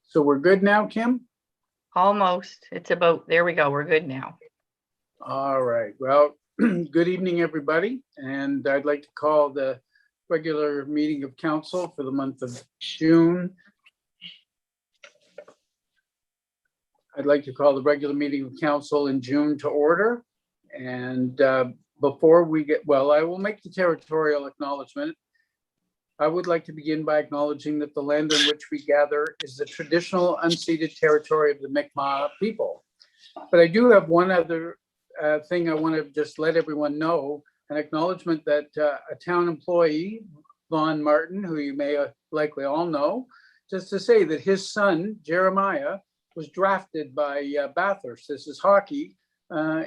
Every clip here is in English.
So we're good now, Kim? Almost. It's about, there we go. We're good now. All right. Well, good evening, everybody. And I'd like to call the regular meeting of council for the month of June. I'd like to call the regular meeting of council in June to order. And before we get, well, I will make the territorial acknowledgement. I would like to begin by acknowledging that the land on which we gather is the traditional unceded territory of the Mi'kmaq people. But I do have one other thing I want to just let everyone know, an acknowledgement that a town employee, Vaughn Martin, who you may likely all know, just to say that his son, Jeremiah, was drafted by Bathurst. This is hockey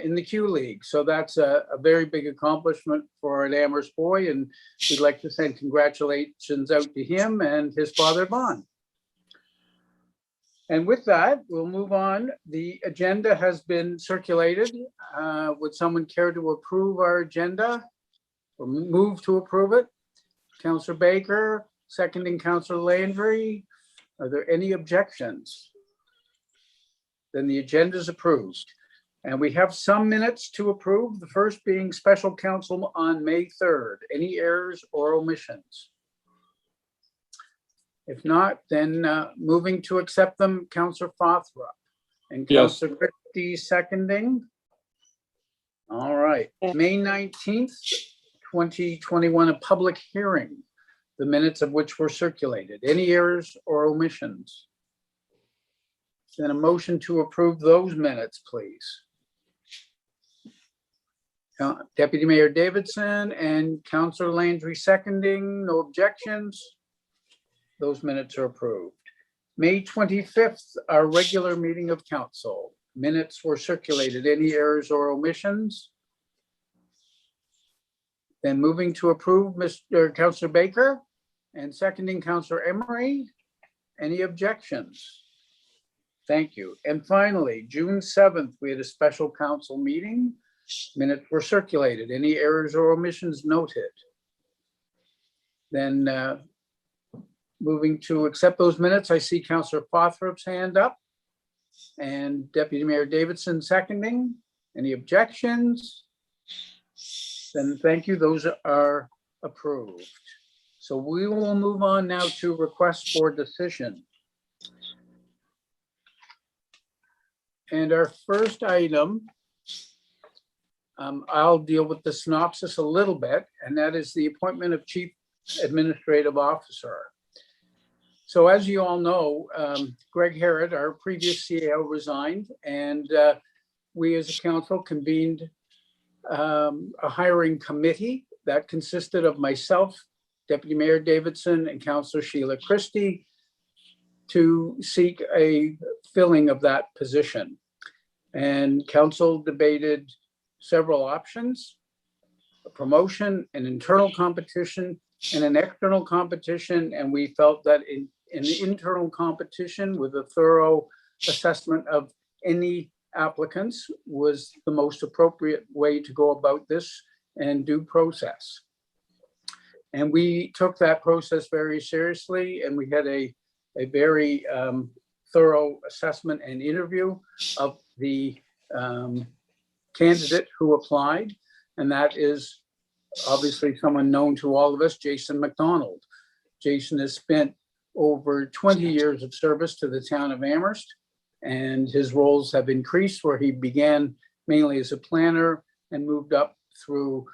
in the Q League. So that's a very big accomplishment for an Amherst boy. And we'd like to send congratulations out to him and his father, Vaughn. And with that, we'll move on. The agenda has been circulated. Would someone care to approve our agenda or move to approve it? Councillor Baker, seconding Councillor Landry. Are there any objections? Then the agenda is approved. And we have some minutes to approve, the first being special council on May 3rd. Any errors or omissions? If not, then moving to accept them, Councillor Fothrop and Yes. Councillor Christie seconding. All right, May 19th, 2021, a public hearing, the minutes of which were circulated. Any errors or omissions? Then a motion to approve those minutes, please. Deputy Mayor Davidson and Councillor Landry seconding, no objections. Those minutes are approved. May 25th, our regular meeting of council. Minutes were circulated. Any errors or omissions? Then moving to approve Mr. Councillor Baker and seconding Councillor Emery. Any objections? Thank you. And finally, June 7th, we had a special council meeting. Minutes were circulated. Any errors or omissions noted? Then moving to accept those minutes, I see Councillor Fothrop's hand up and Deputy Mayor Davidson seconding. Any objections? Then thank you. Those are approved. So we will move on now to request for decision. And our first item, I'll deal with the synopsis a little bit, and that is the appointment of Chief Administrative Officer. So as you all know, Greg Harrod, our previous CAO, resigned, and we as a council convened a hiring committee that consisted of myself, Deputy Mayor Davidson, and Councillor Sheila Christie to seek a filling of that position. And council debated several options: a promotion, an internal competition, and an external competition. And we felt that in the internal competition, with a thorough assessment of any applicants, was the most appropriate way to go about this and due process. And we took that process very seriously, and we had a very thorough assessment and interview of the candidate who applied, and that is obviously someone known to all of us, Jason McDonald. Jason has spent over 20 years of service to the town of Amherst, and his roles have increased, where he began mainly as a planner and moved up through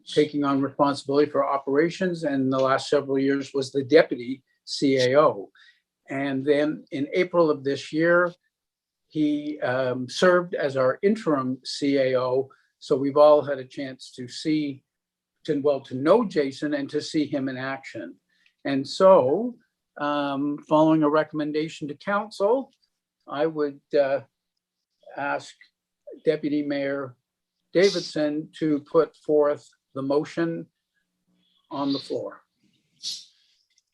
taking on responsibility for operations, and the last several years was the deputy CAO. And then in April of this year, he served as our interim CAO. So we've all had a chance to to know Jason and to see him in action. And so following a recommendation to council, I would ask Deputy Mayor Davidson to put forth the motion on the floor.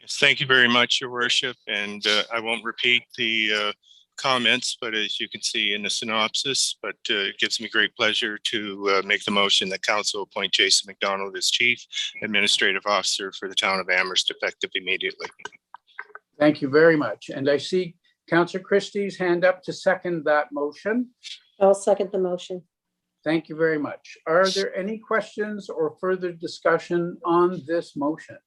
Yes, thank you very much, Your Worship. And I won't repeat the comments, but as you can see in the synopsis, but it gives me great pleasure to make the motion that council appoint Jason McDonald as Chief Administrative Officer for the town of Amherst, effective immediately. Thank you very much. And I see Councillor Christie's hand up to second that motion. I'll second the motion. Thank you very much. Are there any questions or further discussion on this motion?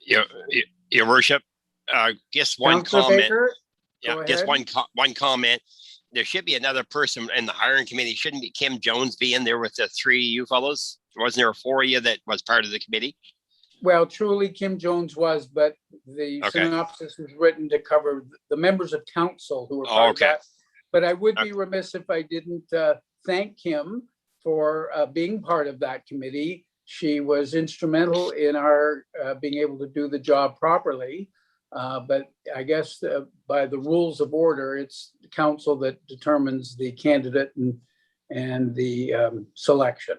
Your worship, just one Councillor comment. Baker? Yeah, Go just ahead. one comment. There should be another person in the hiring committee. Shouldn't be Kim Jones be in there with the three of you fellows? Wasn't there 4 of you that was part of the committee? Well, truly, Kim Jones was, but the Okay. synopsis was written to cover the members of council who were part of Okay. that. But I would be remiss if I didn't thank Kim for being part of that committee. She was instrumental in our being able to do the job properly. But I guess by the rules of order, it's the council that determines the candidate and the selection.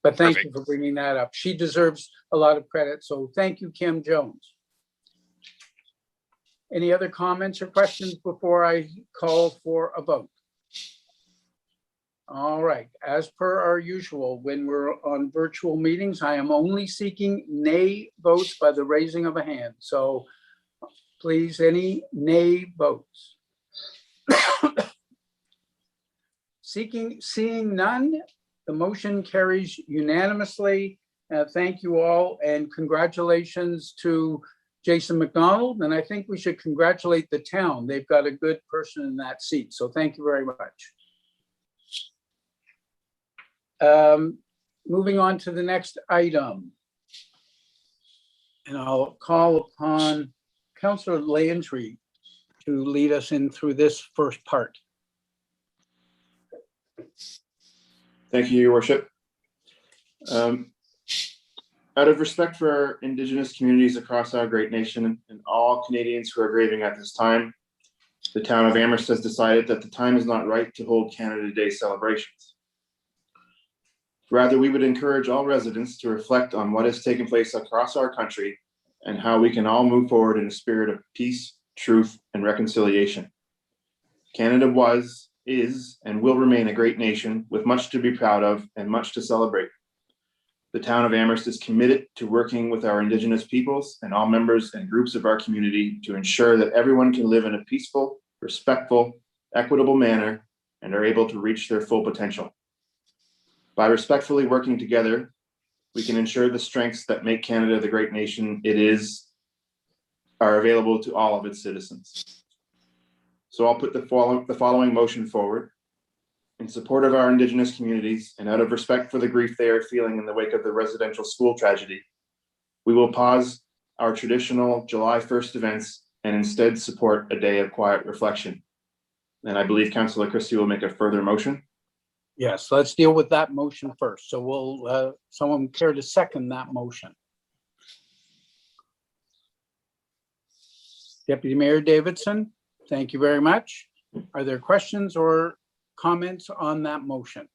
But thank you Perfect. for bringing that up. She deserves a lot of credit. So thank you, Kim Jones. Any other comments or questions before I call for a vote? All right, as per our usual, when we're on virtual meetings, I am only seeking nay votes by the raising of a hand. So please, any nay votes? Seeing none, the motion carries unanimously. Thank you all and congratulations to Jason McDonald. And I think we should congratulate the town. They've got a good person in that seat. So thank you very much. Moving on to the next item. And I'll call upon Councillor Landry to lead us in through this first part. Thank you, Your Worship. Out of respect for our Indigenous communities across our great nation and all Canadians who are grieving at this time, the town of Amherst has decided that the time is not right to hold Canada Day celebrations. Rather, we would encourage all residents to reflect on what has taken place across our country and how we can all move forward in a spirit of peace, truth, and reconciliation. Canada was, is, and will remain a great nation with much to be proud of and much to celebrate. The town of Amherst is committed to working with our Indigenous peoples and all members and groups of our community to ensure that everyone can live in a peaceful, respectful, equitable manner and are able to reach their full potential. By respectfully working together, we can ensure the strengths that make Canada the great nation it is are available to all of its citizens. So I'll put the following motion forward. In support of our Indigenous communities and out of respect for the grief they are feeling in the wake of the residential school tragedy, we will pause our traditional July 1st events and instead support a day of quiet reflection. And I believe Councillor Christie will make a further motion. Yes, let's deal with that motion first. So will someone care to second that motion? Deputy Mayor Davidson, thank you very much. Are there questions or comments on that motion?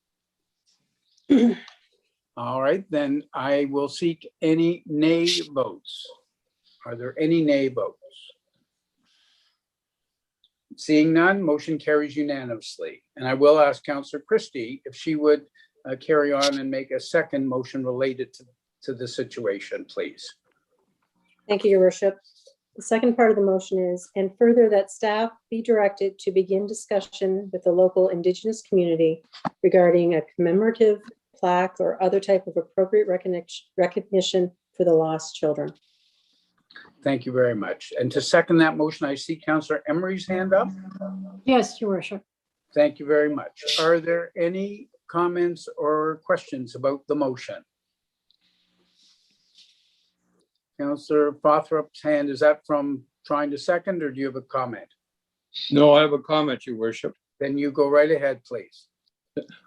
All right, then I will seek any nay votes. Are there any nay votes? Seeing none, motion carries unanimously. And I will ask Councillor Christie if she would carry on and make a second motion related to the situation, please. Thank you, Your Worship. The second part of the motion is, and further that staff be directed to begin discussion with the local Indigenous community regarding a commemorative plaque or other type of appropriate recognition for the lost children. Thank you very much. And to second that motion, I see Councillor Emery's hand up. Yes, Your Worship. Thank you very much. Are there any comments or questions about the motion? Councillor Fothrop's hand, is that from trying to second, or do you have a comment? No, I have a comment, Your Worship. Then you go right ahead, please.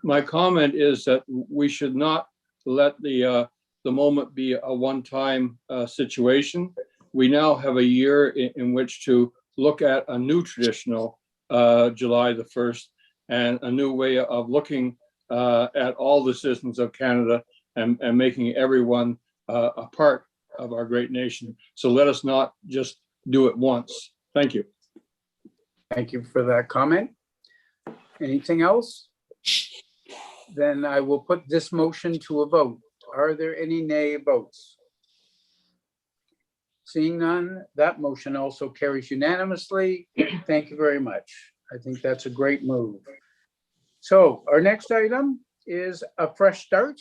My comment is that we should not let the moment be a one-time situation. We now have a year in which to look at a new traditional July the 1st and a new way of looking at all the citizens of Canada and making everyone a part of our great nation. So let us not just do it once. Thank you. Thank you for that comment. Anything else? Then I will put this motion to a vote. Are there any nay votes? Seeing none, that motion also carries unanimously. Thank you very much. I think that's a great move. So our next item is a fresh start.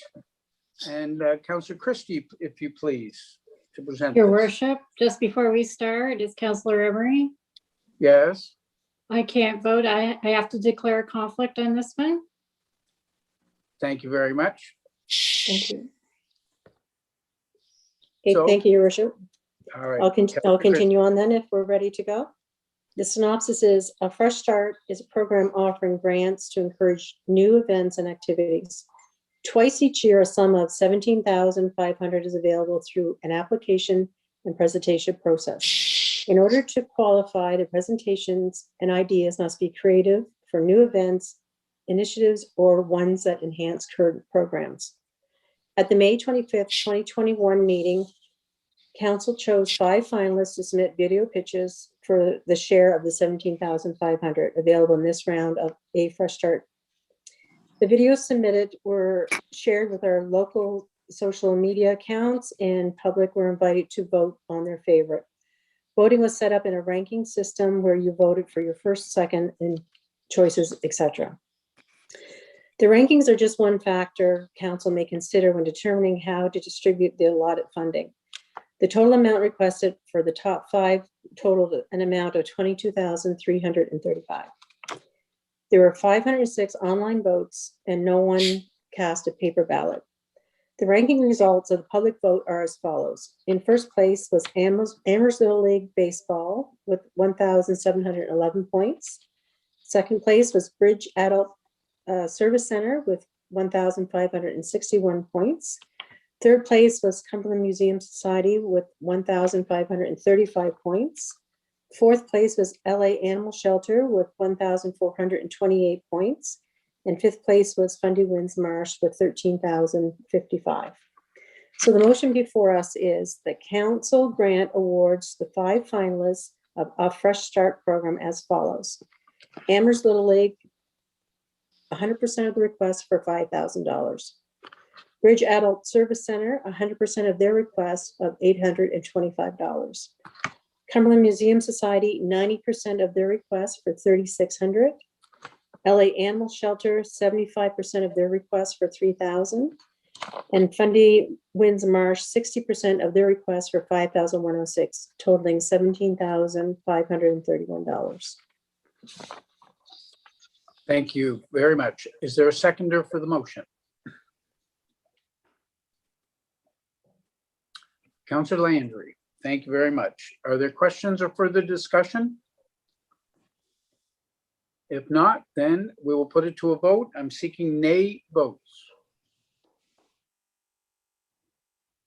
And Councillor Christie, if you please, to present Your this. worship, just before we start, is Councillor Emery. Yes, I can't vote. I have to declare a conflict on this one. thank you very much. Thank you. Okay, So- thank you, your worship. All right. I'll Councillor continue on then if we're ready to go. The synopsis is A Fresh Start is a program offering grants to encourage new events and activities. Twice each year, a sum of $17,500 is available through an application and presentation process. In order to qualify, the presentations and ideas must be creative for new events, initiatives, or ones that enhance current programs. At the May 25th, 2021 meeting, Council chose 5 finalists to submit video pitches for the share of the $17,500 available in this round of A Fresh Start. The videos submitted were shared with our local social media accounts, and public were invited to vote on their favorite. Voting was set up in a ranking system where you voted for your first, second, and choices, etc. The rankings are just one factor Council may consider when determining how to distribute the allotted funding. The total amount requested for the top 5 totaled an amount of $22,335. There were 506 online votes and no one cast a paper ballot. The ranking results of the public vote are as follows. In first place was Amherst Little League Baseball with 1,711 points. Second place was Bridge Adult Service Center with 1,561 points. Third place was Cumberland Museum Society with 1,535 points. Fourth place was LA Animal Shelter with 1,428 points. And fifth place was Fundy Winds Marsh with 13,055. So the motion before us is that Council grant awards the 5 finalists of a Fresh Start program as follows. Amherst Little League, 100% of the request for $5,000. Bridge Adult Service Center, 100% of their request of $825. Cumberland Museum Society, 90% of their request for $3,600. LA Animal Shelter, 75% of their request for $3,000. And Fundy Winds Marsh, 60% of their request for $5,106, totaling $17,531. Thank you very much. Is there a seconder for the motion? Councillor Landry, thank you very much. Are there questions or further discussion? If not, then we will put it to a vote. I'm seeking nay votes.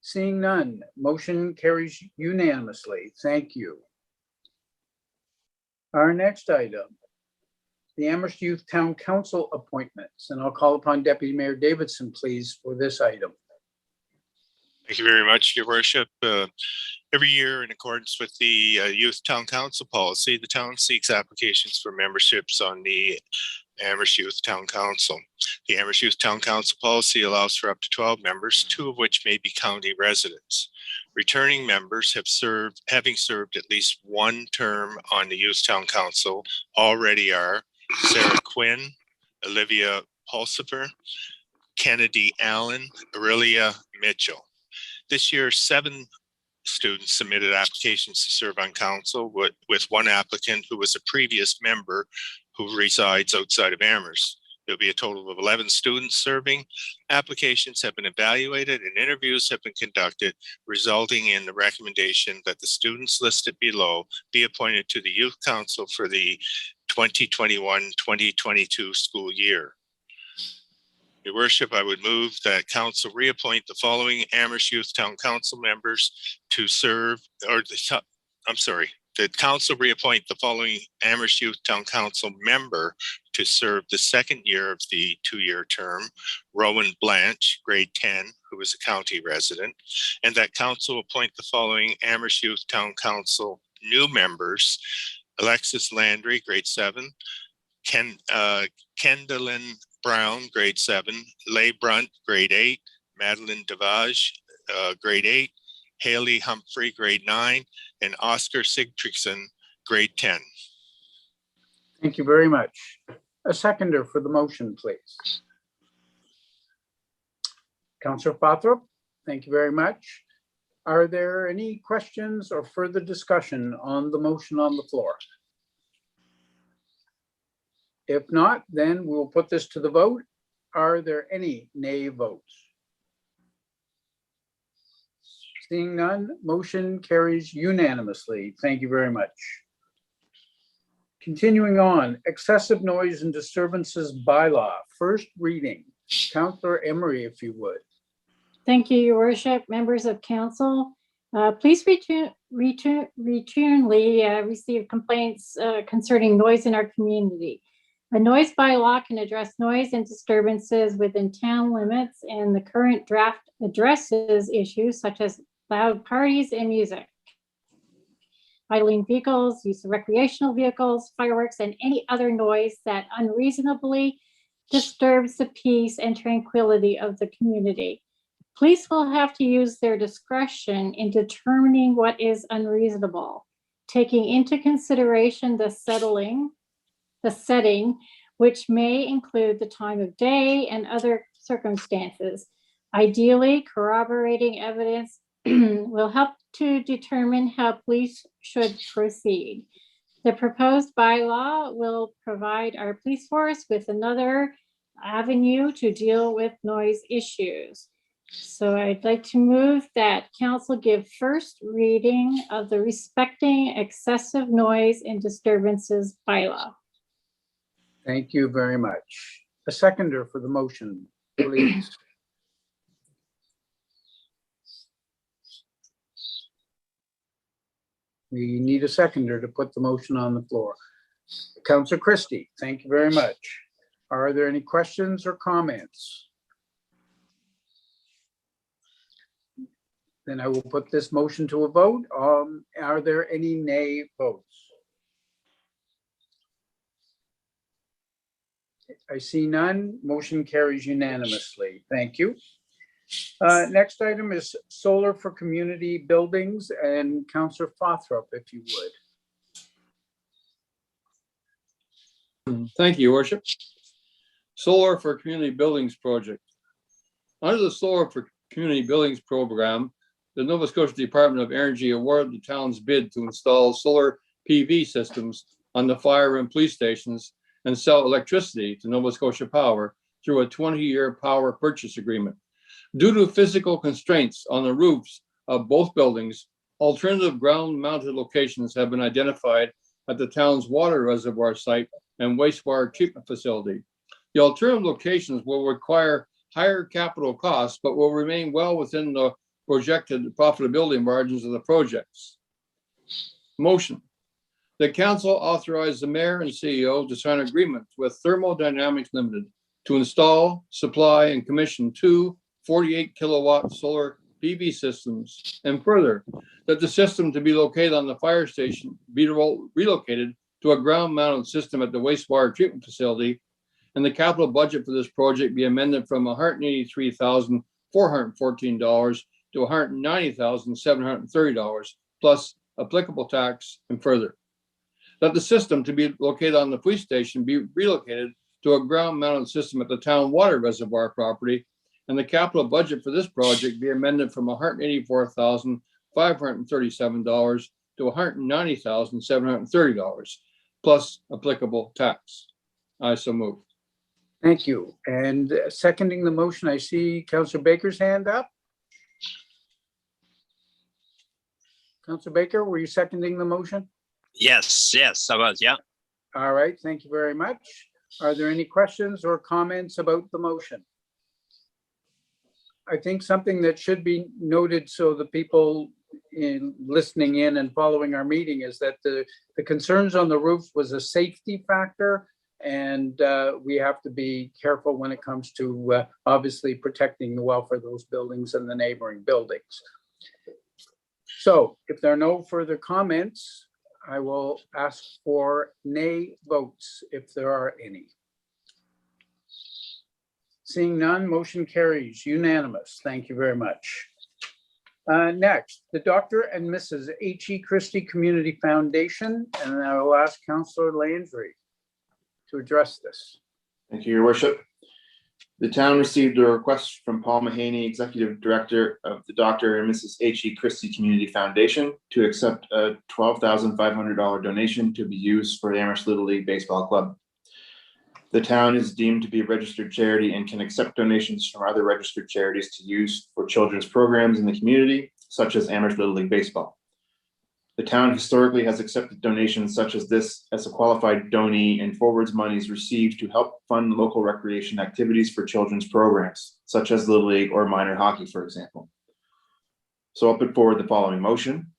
Seeing none, motion carries unanimously. Thank you. Our next item, the Amherst Youth Town Council appointments, and I'll call upon Deputy Mayor Davidson, please, for this item. Thank you very much, Your Worship. Every year, in accordance with the Youth Town Council policy, the town seeks applications for memberships on the Amherst Youth Town Council. The Amherst Youth Town Council policy allows for up to 12 members, 2 of which may be county residents. Returning members having served at least 1 term on the Youth Town Council already are Sarah Quinn, Olivia Pulsifer, Kennedy Allen, Aurelia Mitchell. This year, 7 students submitted applications to serve on council with 1 applicant who was a previous member who resides outside of Amherst. There'll be a total of 11 students serving. Applications have been evaluated and interviews have been conducted, resulting in the recommendation that the students listed below be appointed to the Youth Council for the 2021-2022 school year. Your Worship, I would move that council reappoint the following Amherst Youth Town Council members to serve, that council reappoint the following Amherst Youth Town Council member to serve the 2nd year of the 2-year term, Rowan Blanche, grade 10, who is a county resident, and that council appoint the following Amherst Youth Town Council new members, Alexis Landry, grade 7, Kendallin Brown, grade 7, Leigh Brunt, grade 8, Madeline Devage, grade 8, Haley Humphrey, grade 9, and Oscar Sigtrickson, grade 10. Thank you very much. A seconder for the motion, please. Councillor Fothrop, thank you very much. Are there any questions or further discussion on the motion on the floor? If not, then we'll put this to the vote. Are there any nay votes? Seeing none, motion carries unanimously. Thank you very much. Continuing on, excessive noise and disturbances bylaw, first reading. Councillor Emery, if you would. Thank you, your worship, members of council. Please routinely receive complaints concerning noise in our community. A noise bylaw can address noise and disturbances within town limits, and the current draft addresses issues such as loud parties and music, idling vehicles, use of recreational vehicles, fireworks, and any other noise that unreasonably disturbs the peace and tranquility of the community. Police will have to use their discretion in determining what is unreasonable, taking into consideration the setting, which may include the time of day and other circumstances. Ideally, corroborating evidence will help to determine how police should proceed. The proposed bylaw will provide our police force with another avenue to deal with noise issues. So I'd like to move that council give first reading of the respecting excessive noise and disturbances bylaw. Thank you very much. A seconder for the motion, please. We need a seconder to put the motion on the floor. Councillor Christie, thank you very much. Are there any questions or comments? Then I will put this motion to a vote. Are there any nay votes? I see none. Motion carries unanimously. Thank you. Next item is solar for community buildings, and Councillor Fothrop, if you would. Thank you, your worship. Solar for Community Buildings Project. Under the Solar for Community Buildings program, the Nova Scotia Department of Energy awarded the town's bid to install solar PV systems on the fire and police stations and sell electricity to Nova Scotia Power through a 20-year power purchase agreement. Due to physical constraints on the roofs of both buildings, alternative ground-mounted locations have been identified at the town's water reservoir site and wastewater treatment facility. The alternative locations will require higher capital costs, but will remain well within the projected profitability margins of the projects. Motion. The council authorized the mayor and CEO to sign agreements with Thermodynamics Limited to install, supply, and commission two 48-kilowatt solar PV systems, and further, that the system to be located on the fire station be relocated to a ground-mounted system at the wastewater treatment facility, and the capital budget for this project be amended from $183,414 to $190,730 plus applicable tax, and further, that the system to be located on the police station be relocated to a ground-mounted system at the town water reservoir property, and the capital budget for this project be amended from $184,537 to $190,730 plus applicable tax. I so move. Thank you. And seconding the motion, I see Councillor Baker's hand up. Councillor Baker, were you seconding the motion? Yes, I was, yeah. All right, thank you very much. Are there any questions or comments about the motion? I think something that should be noted so the people listening in and following our meeting is that the concerns on the roof was a safety factor, and we have to be careful when it comes to obviously protecting the welfare of those buildings and the neighboring buildings. So if there are no further comments, I will ask for nay votes if there are any. Seeing none, motion carries unanimous. Thank you very much. Next, the Dr. and Mrs. H.E. Christie Community Foundation, and I will ask Councillor Landry to address this. Thank you, Your Worship. The town received a request from Paul Mahaney, Executive Director of the Dr. and Mrs. H.E. Christie Community Foundation, to accept a $12,500 donation to be used for the Amherst Little League Baseball Club. The town is deemed to be a registered charity and can accept donations from other registered charities to use for children's programs in the community, such as Amherst Little League Baseball. The town historically has accepted donations such as this as a qualified donee and forwards monies received to help fund local recreation activities for children's programs, such as Little League or minor hockey, for example. So I'll put forward the following motion: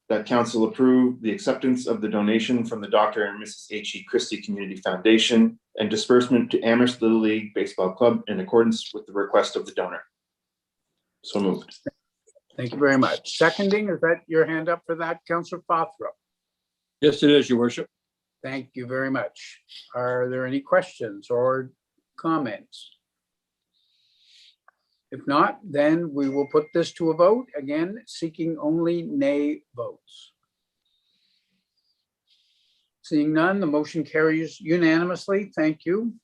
that council approve the acceptance of the donation from the Dr. and Mrs. H.E. Christie Community Foundation and disbursement to Amherst Little League Baseball Club in accordance with the request of the donor. So moved. Thank you very much. Seconding, is that your hand up for that, Councillor Fothro? Yes, it is, Your Worship. Thank you very much. Are there any questions or comments? If not, then we will put this to a vote, again, seeking only nay votes. Seeing none, the motion carries unanimously. Thank you.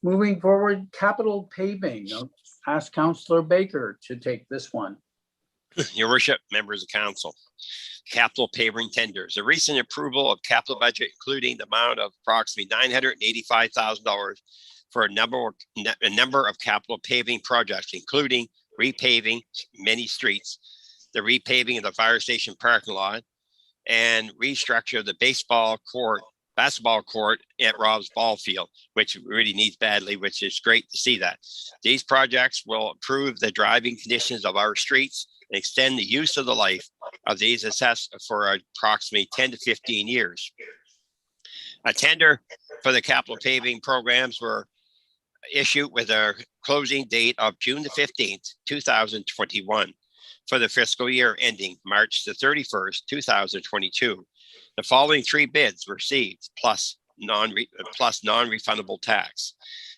Moving forward, capital paving. I'll ask Councillor Baker to take this one. Your Worship, members of council, capital paving tenders. A recent approval of capital budget, including the amount of approximately $985,000 for a number of capital paving projects, including repaving many streets, the repaving of the fire station parking lot, and restructure of the basketball court at Rob's Ball Field, which really needs badly, which is great to see that. These projects will improve the driving conditions of our streets and extend the use of the life of these assets for approximately 10 to 15 years. A tender for the capital paving programs were issued with a closing date of June the 15th, 2021 for the fiscal year ending March the 31st, 2022. The following three bids were received plus non-refundable tax.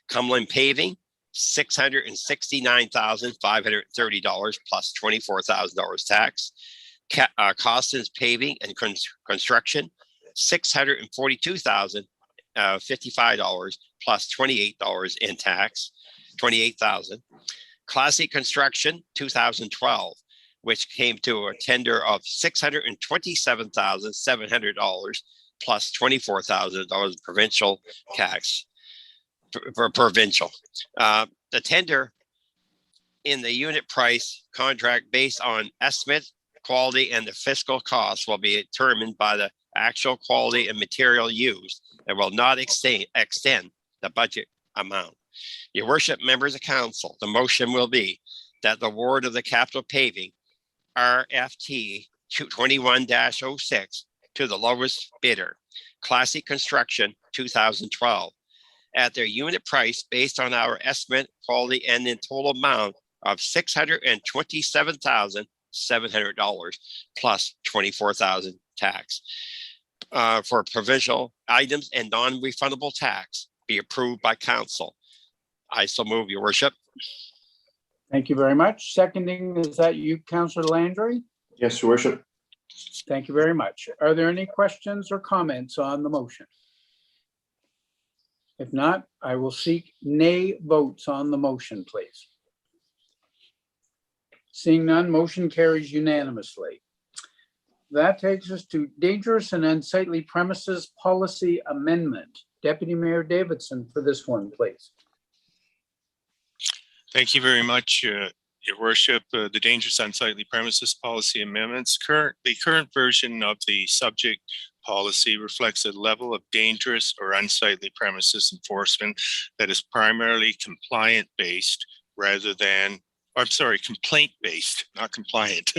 Cumberland Paving, $669,530 plus $24,000 tax. Costins Paving and Construction, $642,055 plus $28 in tax, $28,000. Classic Construction 2012, which came to a tender of $627,700 plus $24,000 provincial tax for provincial. The tender in the unit price contract based on estimate, quality, and the fiscal cost will be determined by the actual quality and material used and will not extend the budget amount. Your Worship, members of council, the motion will be that the award of the capital paving RFT 21-06 to the lowest bidder, Classic Construction 2012, at their unit price based on our estimate, quality, and in total amount of $627,700 plus $24,000 tax for provincial items and non-refundable tax be approved by council. I so move, Your Worship. Thank you very much. Seconding, is that you, Councillor Landry? Yes, Your Worship. Thank you very much. Are there any questions or comments on the motion? If not, I will seek nay votes on the motion, please. Seeing none, motion carries unanimously. That takes us to dangerous and unsightly premises policy amendment. Deputy Mayor Davidson for this one, please. Thank you very much, Your Worship. The dangerous unsightly premises policy amendments. The current version of the subject policy reflects a level of dangerous or unsightly premises enforcement that is primarily compliant-based rather than, complaint-based, not compliant,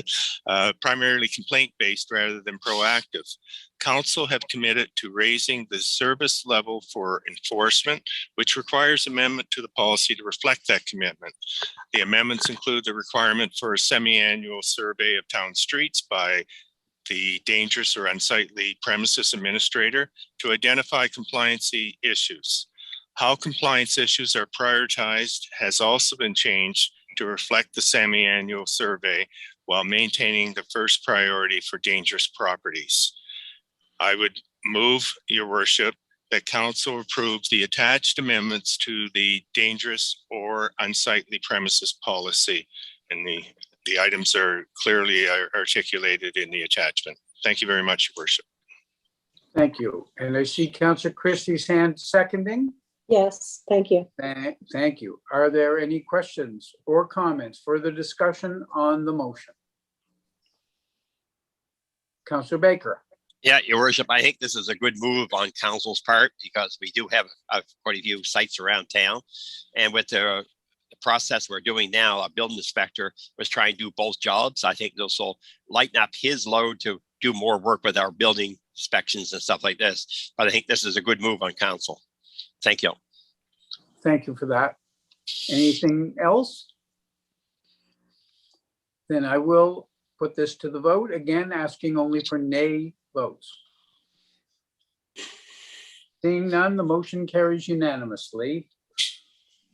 primarily complaint-based rather than proactive. Council have committed to raising the service level for enforcement, which requires amendment to the policy to reflect that commitment. The amendments include the requirement for a semi-annual survey of town streets by the dangerous or unsightly premises administrator to identify compliancy issues. How compliance issues are prioritized has also been changed to reflect the semi-annual survey while maintaining the first priority for dangerous properties. I would move, Your Worship, that council approves the attached amendments to the dangerous or unsightly premises policy. And the items are clearly articulated in the attachment. Thank you very much, Your Worship. Thank you. And I see Councillor Christie's hand seconding. Yes, thank you. Thank you. Are there any questions or comments, further discussion on the motion? Councillor Baker. Yeah, Your Worship, I think this is a good move on council's part because we do have quite a few sites around town. And with the process we're doing now, our building inspector was trying to do both jobs. I think this will lighten up his load to do more work with our building inspections and stuff like this. But I think this is a good move on council. Thank you. Thank you for that. Anything else? Then I will put this to the vote, again, asking only for nay votes. Seeing none, the motion carries unanimously.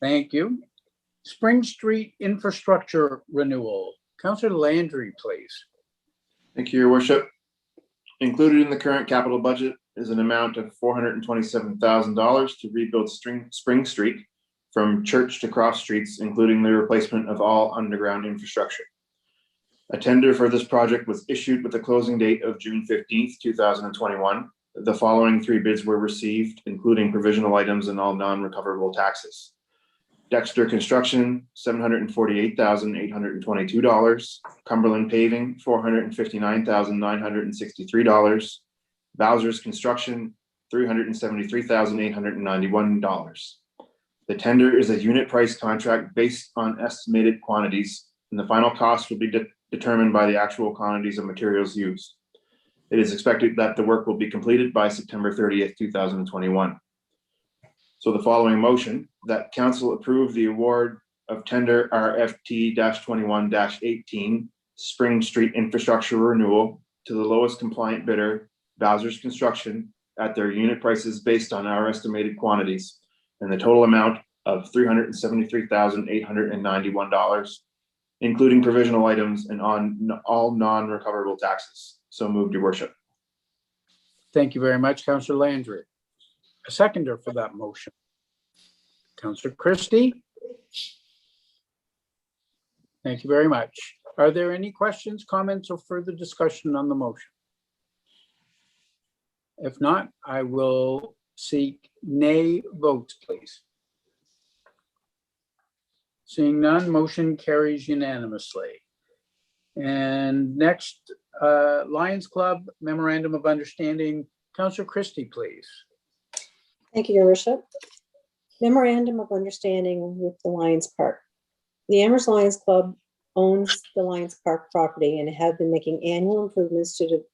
Thank you. Spring Street infrastructure renewal. Councillor Landry, please. Thank you, Your Worship. Included in the current capital budget is an amount of $427,000 to rebuild Spring Street from Church to Cross Streets, including the replacement of all underground infrastructure. A tender for this project was issued with a closing date of June 15th, 2021. The following 3 bids were received, including provisional items and all non-recoverable taxes. Dexter Construction, $748,822. Cumberland Paving, $459,963. Bowser's Construction, $373,891. The tender is a unit price contract based on estimated quantities, and the final cost will be determined by the actual quantities of materials used. It is expected that the work will be completed by September 30th, 2021. So the following motion, that council approve the award of tender RFT-21-18 Spring Street infrastructure renewal to the lowest compliant bidder, Bowser's Construction, at their unit prices based on our estimated quantities, and the total amount of $373,891, including provisional items and on all non-recoverable taxes. So moved, Your Worship. Thank you very much, Councillor Landry. A seconder for that motion. Councillor Christie. Thank you very much. Are there any questions, comments, or further discussion on the motion? If not, I will seek nay votes, please. Seeing none, motion carries unanimously. And next, Lions Club Memorandum of Understanding. Councillor Christie, please. Thank you, Your Worship. Memorandum of Understanding with the Lions Park. The Amherst Lions Club owns the Lions Park property and have been making annual improvements to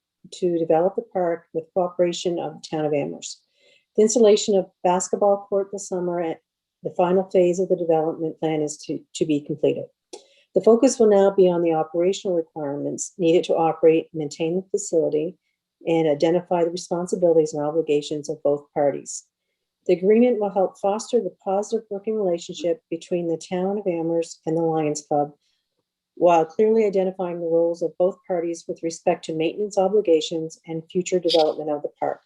develop the park with cooperation of the town of Amherst. The installation of basketball court this summer at the final phase of the development plan is to be completed. The focus will now be on the operational requirements needed to operate and maintain the facility and identify the responsibilities and obligations of both parties. The agreement will help foster the positive working relationship between the town of Amherst and the Lions Club, while clearly identifying the roles of both parties with respect to maintenance obligations and future development of the park.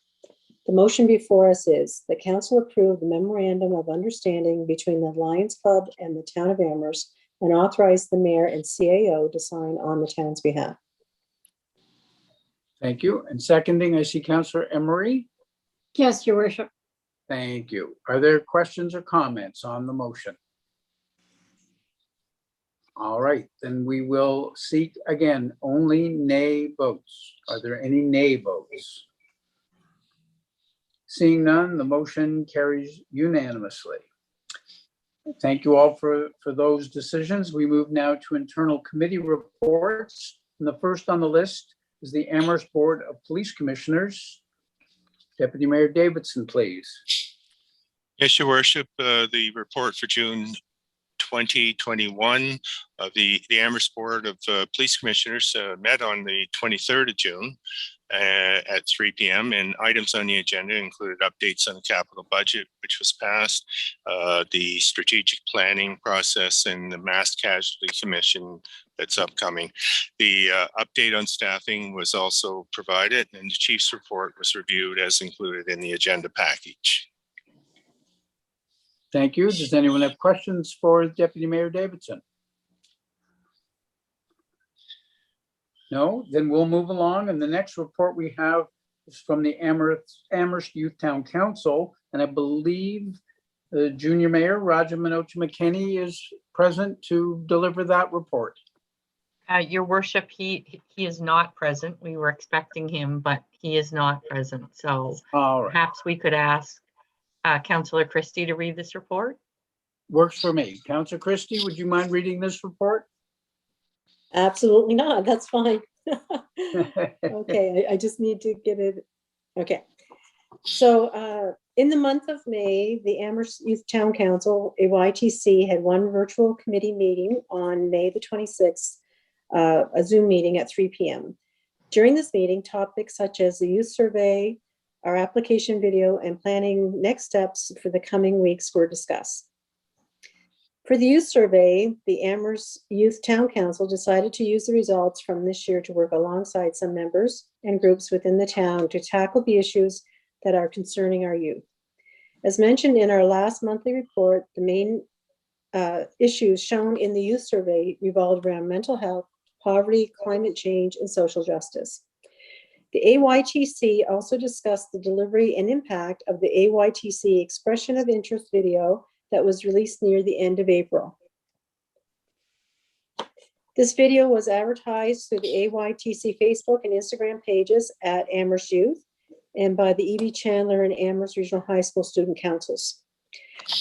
The motion before us is that council approve the memorandum of understanding between the Lions Club and the town of Amherst and authorize the mayor and CAO to sign on the town's behalf. Thank you. And seconding, I see Councillor Emery. Yes, Your Worship. Thank you. Are there questions or comments on the motion? All right, then we will seek again only nay votes. Are there any nay votes? Seeing none, the motion carries unanimously. Thank you all for those decisions. We move now to internal committee reports. And the first on the list is the Amherst Board of Police Commissioners. Deputy Mayor Davidson, please. Yes, Your Worship, the report for June 2021 of the Amherst Board of Police Commissioners met on the 23rd of June. at 3 p.m. And items on the agenda included updates on the capital budget, which was passed, the strategic planning process, and the mass casualty commission that's upcoming. The update on staffing was also provided, and the chief's report was reviewed as included in the agenda package. Thank you. Does anyone have questions for Deputy Mayor Davidson? No, then we'll move along. And the next report we have is from the Amherst Youth Town Council. And I believe the Junior Mayor, Raja Manocha McKinney, is present to deliver that report. Your worship, he is not present. We were expecting him, but he is not present. So All right, perhaps we could ask Councillor Christie to read this report. works for me. Councilor Christie, would you mind reading this report? Absolutely not. That's fine. Okay, I just need to get it. Okay. So in the month of May, the Amherst Youth Town Council, AYTC, had one virtual committee meeting on May the 26th, a Zoom meeting at 3 p.m. During this meeting, topics such as the youth survey, our application video, and planning next steps for the coming weeks were discussed. For the youth survey, the Amherst Youth Town Council decided to use the results from this year to work alongside some members and groups within the town to tackle the issues that are concerning our youth. As mentioned in our last monthly report, the main issues shown in the youth survey revolved around mental health, poverty, climate change, and social justice. The AYTC also discussed the delivery and impact of the AYTC Expression of Interest video that was released near the end of April. This video was advertised through the AYTC Facebook and Instagram pages at Amherst Youth and by the E.B. Chandler and Amherst Regional High School Student Councils.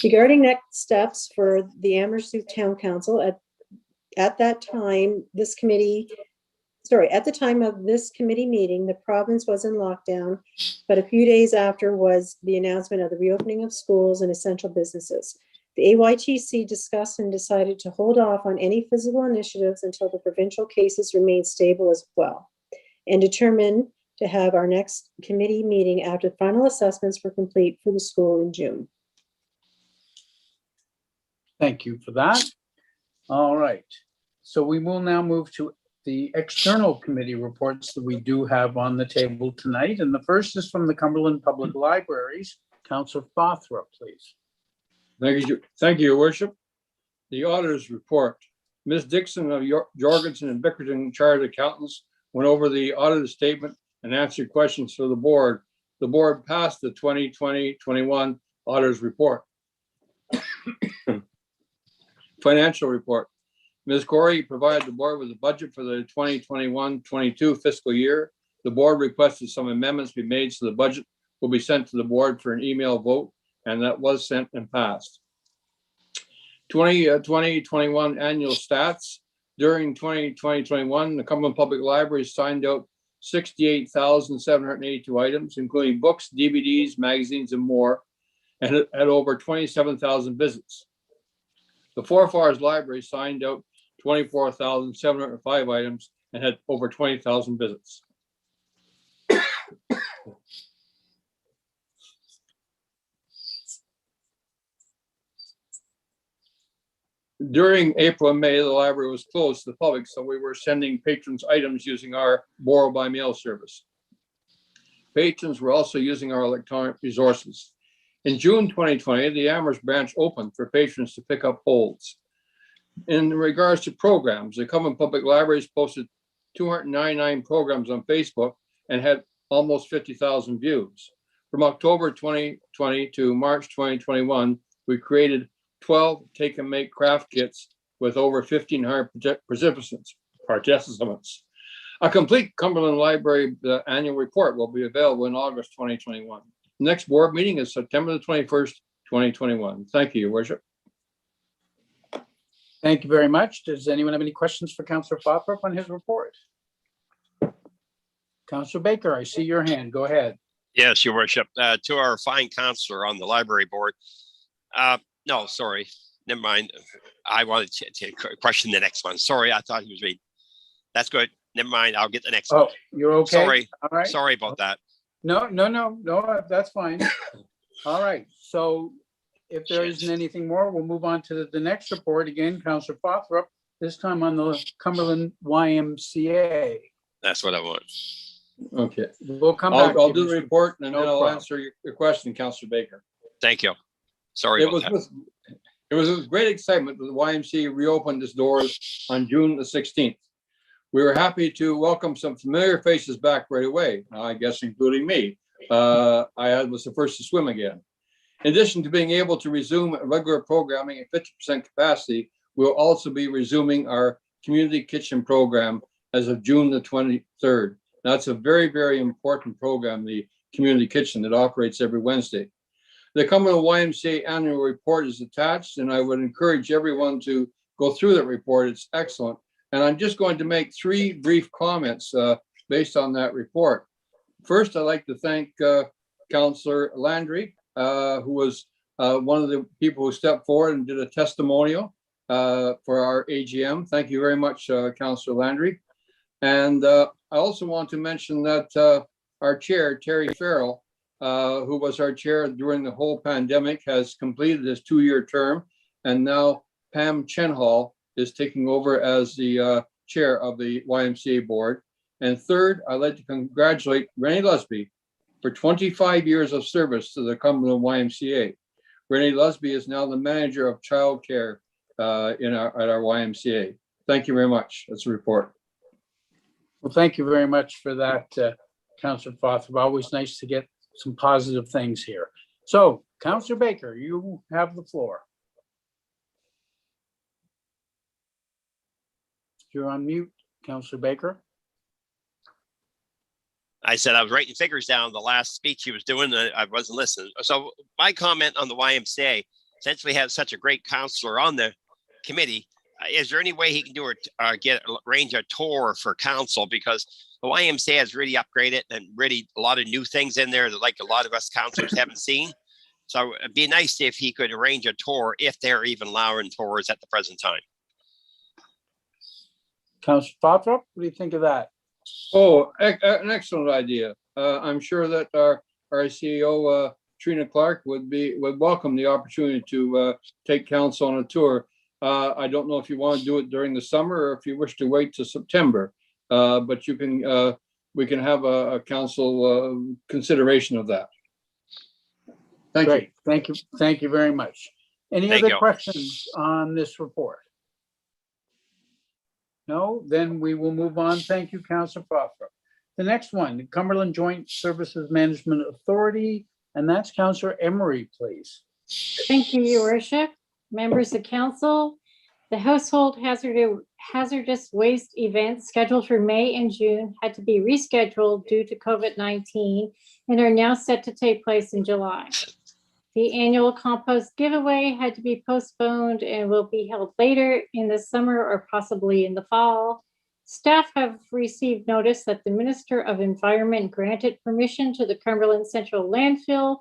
Regarding next steps for the Amherst Youth Town Council, at the time of this committee meeting, the province was in lockdown, but a few days after was the announcement of the reopening of schools and essential businesses. The AYTC discussed and decided to hold off on any physical initiatives until the provincial cases remain stable as well, and determined to have our next committee meeting after final assessments were complete for the school in June. Thank you for that. All right. So we will now move to the external committee reports that we do have on the table tonight. And the first is from the Cumberland Public Libraries. Councillor Fothra, please. Thank you, Your Worship. The auditor's report. Ms. Dixon of Jorgensen and Bickerton Chartered Accountants went over the audited statement and answered questions for the board. The board passed the 2020-21 auditor's report. Financial report. Ms. Corey provided the board with a budget for the 2021-22 fiscal year. The board requested some amendments be made so the budget will be sent to the board for an email vote, and that was sent and passed. 2020-21 annual stats. During 2020-21, the Cumberland Public Library signed out 68,782 items, including books, DVDs, magazines, and more, and had over 27,000 visits. The Four Fars Library signed out 24,705 items and had over 20,000 visits. During April and May, the library was closed to the public, so we were sending patrons items using our borrow by mail service. Patrons were also using our electronic resources. In June 2020, the Amherst branch opened for patrons to pick up holds. In regards to programs, the Cumberland Public Libraries posted 299 programs on Facebook and had almost 50,000 views. From October 2020 to March 2021, we created 12 take and make craft kits with over 1,500 participants. A complete Cumberland Library annual report will be available in August 2021. The next board meeting is September the 21st, 2021. Thank you, Your Worship. Thank you very much. Does anyone have any questions for Councillor Fothra on his report? Councillor Baker, I see your hand. Go ahead. Yes, Your Worship. To our fine counselor on the library board. No, sorry, never mind. I wanted to question the next one. Sorry, I thought he was reading. That's good. never mind. I'll get the next one. Oh, you're okay? Sorry, All right. sorry about that. No, that's fine. All right, so if there isn't anything more, we'll move on to the next report. Again, Councillor Fothrop, this time on the Cumberland YMCA. That's what I want. Okay, We'll come back. I'll to do you, the Mr. report and then No I'll problem. answer your question, Councillor Baker. Thank you. Sorry It about was that. with great excitement that the YMCA reopened its doors on June the 16th. We were happy to welcome some familiar faces back right away, I guess including me. I was the first to swim again. In addition to being able to resume regular programming at 50% capacity, we'll also be resuming our community kitchen program as of June the 23rd. That's a very, very important program, the community kitchen that operates every Wednesday. The Cumberland YMCA annual report is attached, and I would encourage everyone to go through that report. It's excellent. And I'm just going to make 3 brief comments based on that report. First, I'd like to thank Councillor Landry, who was one of the people who stepped forward and did a testimonial for our AGM. Thank you very much, Councillor Landry. And I also want to mention that our chair, Terry Farrell, who was our chair during the whole pandemic, has completed his 2-year term. And now Pam Chenhall is taking over as the chair of the YMCA board. And third, I'd like to congratulate Renee Lusby for 25 years of service to the Cumberland YMCA. Renee Lusby is now the manager of childcare at our YMCA. Thank you very much. That's a report. Well, thank you very much for that, Councillor Fothrop. Always nice to get some positive things here. So, Councillor Baker, you have the floor. You're on mute, Councillor Baker. I said I was writing figures down the last speech he was doing. I wasn't listening. So my comment on the YMCA, since we have such a great counselor on the committee, is there any way he can do arrange a tour for council? Because the YMCA has really upgraded and really a lot of new things in there that like a lot of us councilors haven't seen. So it'd be nice if he could arrange a tour if they're even allowing tours at the present time. Councillor Fothrop, what do you think of that? Oh, an excellent idea. I'm sure that our CEO, Trina Clark, would welcome the opportunity to take council on a tour. I don't know if you want to do it during the summer or if you wish to wait till September, but you can. We can have a council consideration of that. Thank you. Great. Thank you very much. Any Thank other you. questions on this report? No, then we will move on. Thank you, Councillor Fothrop. The next one, the Cumberland Joint Services Management Authority, and that's Councillor Emery, please. Thank you, Your Worship. Members of council, the household hazardous waste events scheduled for May and June had to be rescheduled due to COVID-19 and are now set to take place in July. The annual compost giveaway had to be postponed and will be held later in the summer or possibly in the fall. Staff have received notice that the Minister of Environment granted permission to the Cumberland Central Landfill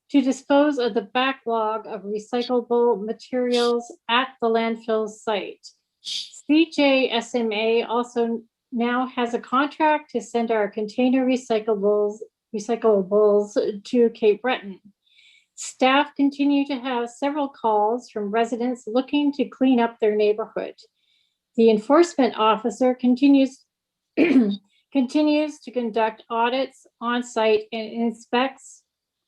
to dispose of the backlog of recyclable materials at the landfill site. CJSMA also now has a contract to send our container recyclables to Cape Breton. Staff continue to have several calls from residents looking to clean up their neighborhood. The enforcement officer continues to conduct audits on site and inspects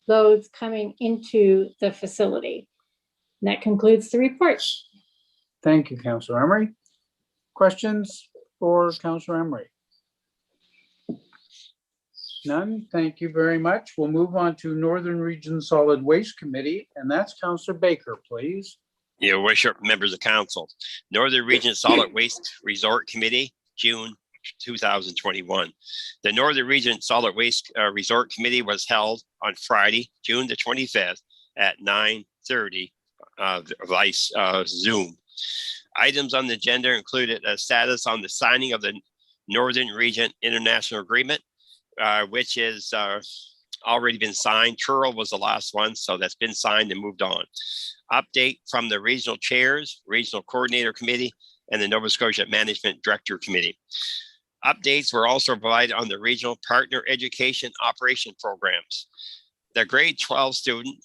loads coming into the facility. And that concludes the report. Thank you, Councillor Emery. Questions for Councillor Emery? None. Thank you very much. We'll move on to Northern Region Solid Waste Committee, and that's Councillor Baker, please. Your worship, members of council, Northern Region Solid Waste Resort Committee, June 2021. The Northern Region Solid Waste Resort Committee was held on Friday, June the 25th at 9:30 via Zoom. Items on the agenda included a status on the signing of the Northern Region International Agreement, which is already been signed. Truro was the last one, so that's been signed and moved on. Update from the regional chairs, regional coordinator committee, and the Nova Scotia Management Director Committee. Updates were also provided on the regional partner education operation programs. The grade 12 student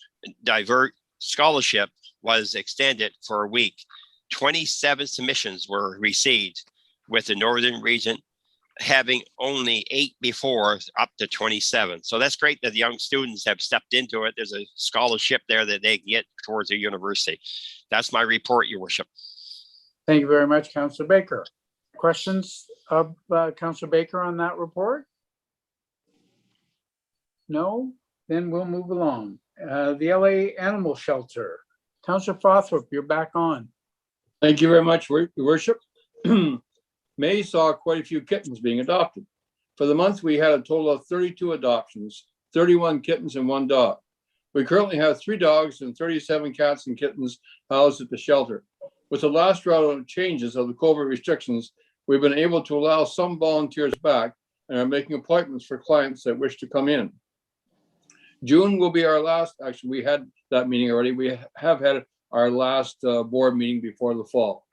divert scholarship was extended for a week. 27 submissions were received, with the northern region having only 8 before, up to 27. So that's great that the young students have stepped into it. There's a scholarship there that they can get towards the university. That's my report, Your Worship. Thank you very much, Councillor Baker. Questions of Councillor Baker on that report? No? Then we'll move along. The LA Animal Shelter. Councillor Frothrup, you're back on. Thank you very much, Your Worship. May saw quite a few kittens being adopted. For the month, we had a total of 32 adoptions, 31 kittens and 1 dog. We currently have 3 dogs and 37 cats and kittens housed at the shelter. With the last round of changes of the COVID restrictions, we've been able to allow some volunteers back and are making appointments for clients that wish to come in. June will be our last, actually, we had that meeting already. We have had our last board meeting before the fall.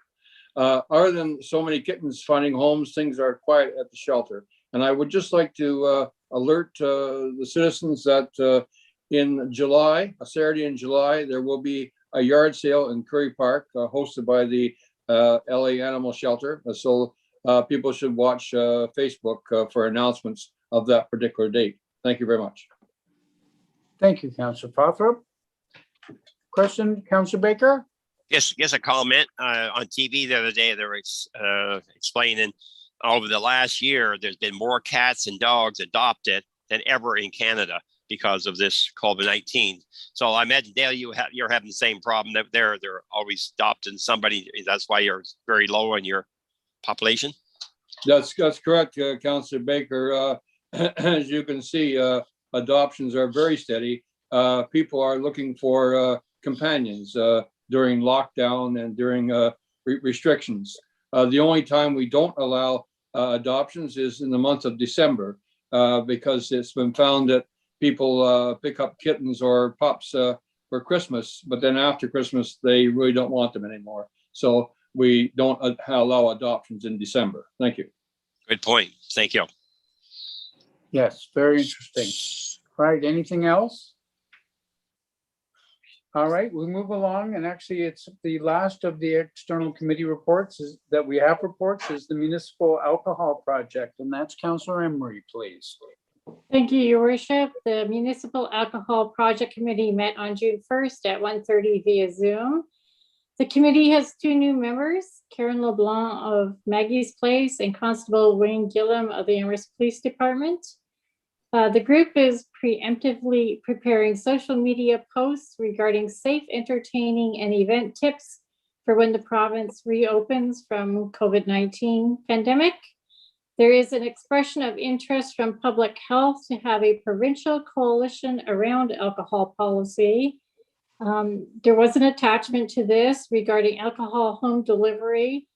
Other than so many kittens finding homes, things are quiet at the shelter. And I would just like to alert the citizens that in July, a Saturday in July, there will be a yard sale in Curry Park hosted by the LA Animal Shelter. So people should watch Facebook for announcements of that particular date. Thank you very much. Thank you, Councillor Frothrup. Question, Councillor Baker? Yes, a comment on TV the other day. They were explaining over the last year, there's been more cats and dogs adopted than ever in Canada because of this COVID-19. So I imagine, Dale, you're having the same problem. They're always adopting somebody. That's why you're very low in your population. That's correct, Councillor Baker. As you can see, adoptions are very steady. People are looking for companions during lockdown and during restrictions. The only time we don't allow adoptions is in the month of December because it's been found that people pick up kittens or pups for Christmas, but then after Christmas, they really don't want them anymore. So we don't allow adoptions in December. Thank you. Good point. Thank you. Yes, very interesting. All right, anything else? All right, we move along, and actually it's the last of the external committee reports that we have is the municipal alcohol project, and that's Councillor Emery, please. Thank you, Your Worship. The Municipal Alcohol Project Committee met on June 1st at 1:30 via Zoom. The committee has 2 new members, Karen LeBlanc of Maggie's Place and Constable Wayne Gillum of the Amherst Police Department. The group is preemptively preparing social media posts regarding safe, entertaining, and event tips for when the province reopens from COVID-19 pandemic. There is an expression of interest from public health to have a provincial coalition around alcohol policy. There was an attachment to this regarding alcohol home delivery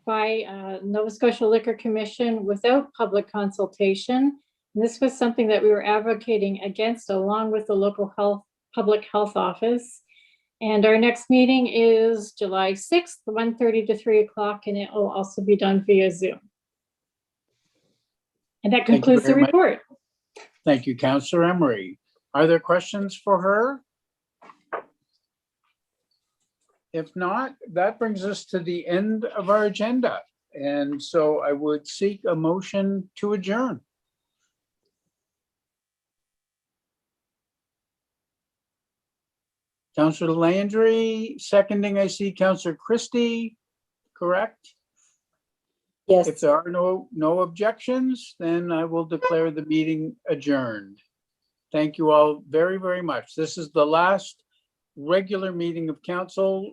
by Nova Scotia Liquor Commission without public consultation. And this was something that we were advocating against along with the local public health office. And our next meeting is July 6th, 1:30 to 3 o'clock, and it will also be done via Zoom. And that Thank you concludes the very much. report. Thank you, Councillor Emery. Are there questions for her? If not, that brings us to the end of our agenda. And so I would seek a motion to adjourn. Councillor Landry, seconding, I see Councillor Christie, correct? If Yes, there are no objections, then I will declare the meeting adjourned. Thank you all very, very much. This is the last regular meeting of council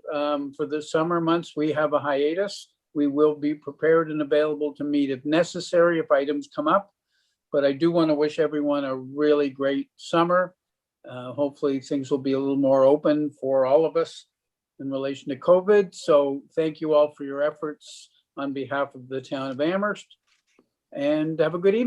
for the summer months. We have a hiatus. We will be prepared and available to meet if necessary, if items come up. But I do want to wish everyone a really great summer. Hopefully things will be a little more open for all of us in relation to COVID. So thank you all for your efforts on behalf of the town of Amherst, and have a good evening.